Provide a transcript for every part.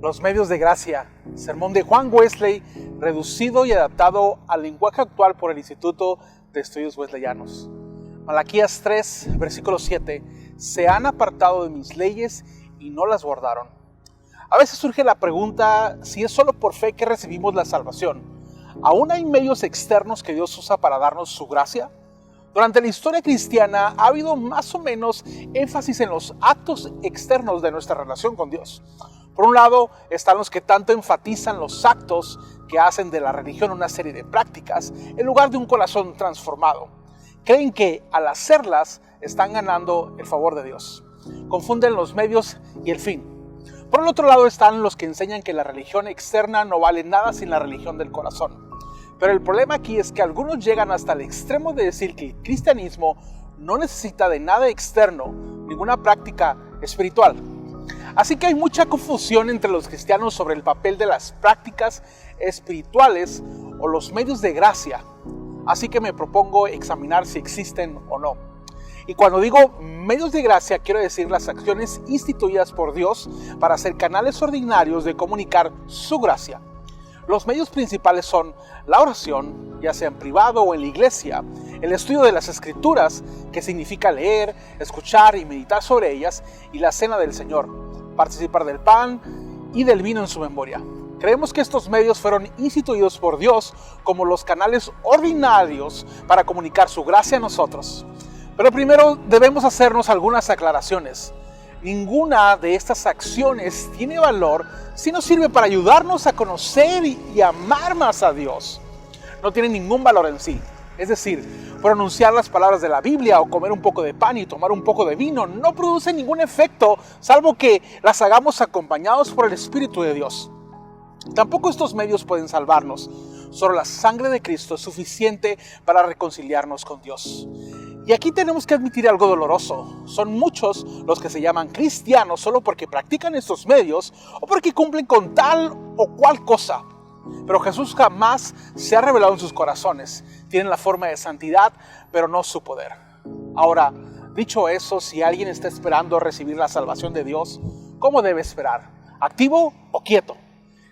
Los medios de gracia, sermón de Juan Wesley, reducido y adaptado al lenguaje actual por el Instituto de Estudios Wesleyanos. Malaquías 3, versículo 7, se han apartado de mis leyes y no las guardaron. A veces surge la pregunta si es solo por fe que recibimos la salvación. ¿Aún hay medios externos que Dios usa para darnos su gracia? Durante la historia cristiana ha habido más o menos énfasis en los actos externos de nuestra relación con Dios. Por un lado están los que tanto enfatizan los actos que hacen de la religión una serie de prácticas en lugar de un corazón transformado. Creen que al hacerlas están ganando el favor de Dios. Confunden los medios y el fin. Por el otro lado están los que enseñan que la religión externa no vale nada sin la religión del corazón. Pero el problema aquí es que algunos llegan hasta el extremo de decir que el cristianismo no necesita de nada externo, ninguna práctica espiritual. Así que hay mucha confusión entre los cristianos sobre el papel de las prácticas espirituales o los medios de gracia. Así que me propongo examinar si existen o no. Y cuando digo medios de gracia, quiero decir las acciones instituidas por Dios para ser canales ordinarios de comunicar su gracia. Los medios principales son la oración, ya sea en privado o en la iglesia, el estudio de las Escrituras, que significa leer, escuchar y meditar sobre ellas, y la cena del Señor, participar del pan y del vino en su memoria. Creemos que estos medios fueron instituidos por Dios como los canales ordinarios para comunicar su gracia a nosotros. Pero primero debemos hacernos algunas aclaraciones. Ninguna de estas acciones tiene valor si no sirve para ayudarnos a conocer y amar más a Dios. No tiene ningún valor en sí. Es decir, pronunciar las palabras de la Biblia o comer un poco de pan y tomar un poco de vino no produce ningún efecto, salvo que las hagamos acompañados por el Espíritu de Dios. Tampoco estos medios pueden salvarnos. Solo la sangre de Cristo es suficiente para reconciliarnos con Dios. Y aquí tenemos que admitir algo doloroso. Son muchos los que se llaman cristianos solo porque practican estos medios o porque cumplen con tal o cual cosa. Pero Jesús jamás se ha revelado en sus corazones. Tienen la forma de santidad, pero no su poder. Ahora, dicho eso, si alguien está esperando recibir la salvación de Dios, ¿cómo debe esperar? ¿Activo o quieto?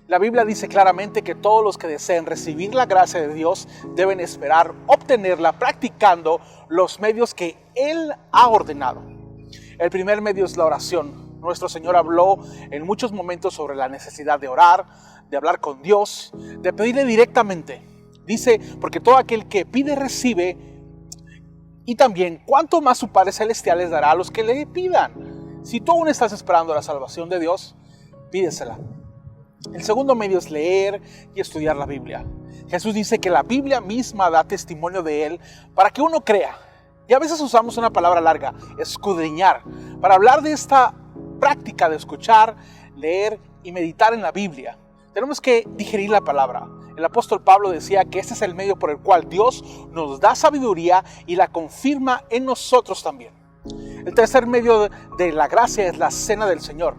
La Biblia dice claramente que todos los que deseen recibir la gracia de Dios deben esperar obtenerla practicando los medios que Él ha ordenado. El primer medio es la oración. Nuestro Señor habló en muchos momentos sobre la necesidad de orar, de hablar con Dios, de pedirle directamente. Dice, porque todo aquel que pide recibe, y también cuánto más su Padre Celestial les dará a los que le pidan. Si tú aún estás esperando la salvación de Dios, pídesela. El segundo medio es leer y estudiar la Biblia. Jesús dice que la Biblia misma da testimonio de Él para que uno crea. Y a veces usamos una palabra larga, escudriñar, para hablar de esta práctica de escuchar, leer y meditar en la Biblia. Tenemos que digerir la palabra. El apóstol Pablo decía que este es el medio por el cual Dios nos da sabiduría y la confirma en nosotros también. El tercer medio de la gracia es la cena del Señor.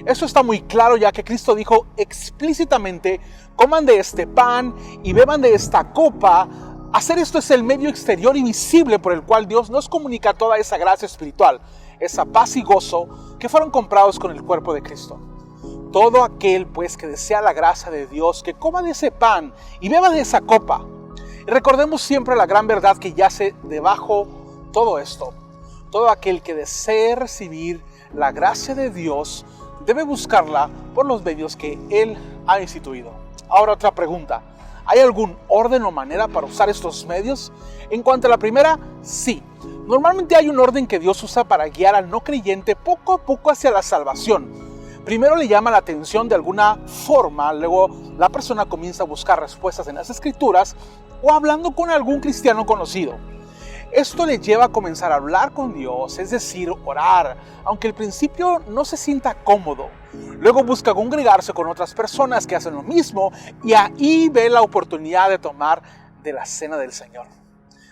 Eso está muy claro ya que Cristo dijo explícitamente, coman de este pan y beban de esta copa. Hacer esto es el medio exterior y visible por el cual Dios nos comunica toda esa gracia espiritual, esa paz y gozo que fueron comprados con el cuerpo de Cristo. Todo aquel pues que desea la gracia de Dios, que coma de ese pan y beba de esa copa. Y recordemos siempre la gran verdad que yace debajo todo esto. Todo aquel que desee recibir la gracia de Dios debe buscarla por los medios que Él ha instituido. Ahora otra pregunta. ¿Hay algún orden o manera para usar estos medios? En cuanto a la primera, sí. Normalmente hay un orden que Dios usa para guiar al no creyente poco a poco hacia la salvación. Primero le llama la atención de alguna forma, luego la persona comienza a buscar respuestas en las Escrituras o hablando con algún cristiano conocido. Esto le lleva a comenzar a hablar con Dios, es decir, orar, aunque al principio no se sienta cómodo. Luego busca congregarse con otras personas que hacen lo mismo y ahí ve la oportunidad de tomar de la cena del Señor.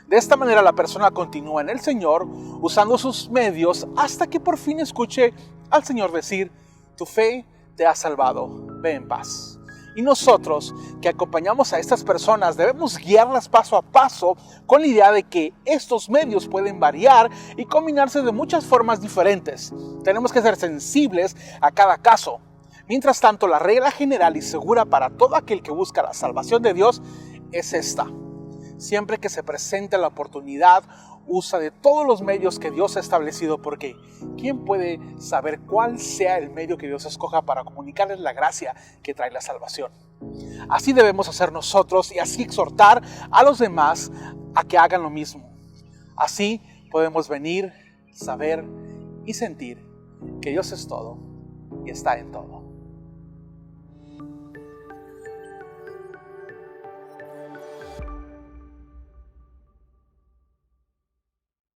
De esta manera la persona continúa en el Señor usando sus medios hasta que por fin escuche al Señor decir, tu fe te ha salvado, ve en paz. Y nosotros que acompañamos a estas personas debemos guiarlas paso a paso con la idea de que estos medios pueden variar y combinarse de muchas formas diferentes. Tenemos que ser sensibles a cada caso. Mientras tanto, la regla general y segura para todo aquel que busca la salvación de Dios es esta: siempre que se presente la oportunidad, usa de todos los medios que Dios ha establecido, porque ¿quién puede saber cuál sea el medio que Dios escoja para comunicarles la gracia que trae la salvación? Así debemos hacer nosotros y así exhortar a los demás a que hagan lo mismo. Así podemos venir, saber y sentir que Dios es todo y está en todo.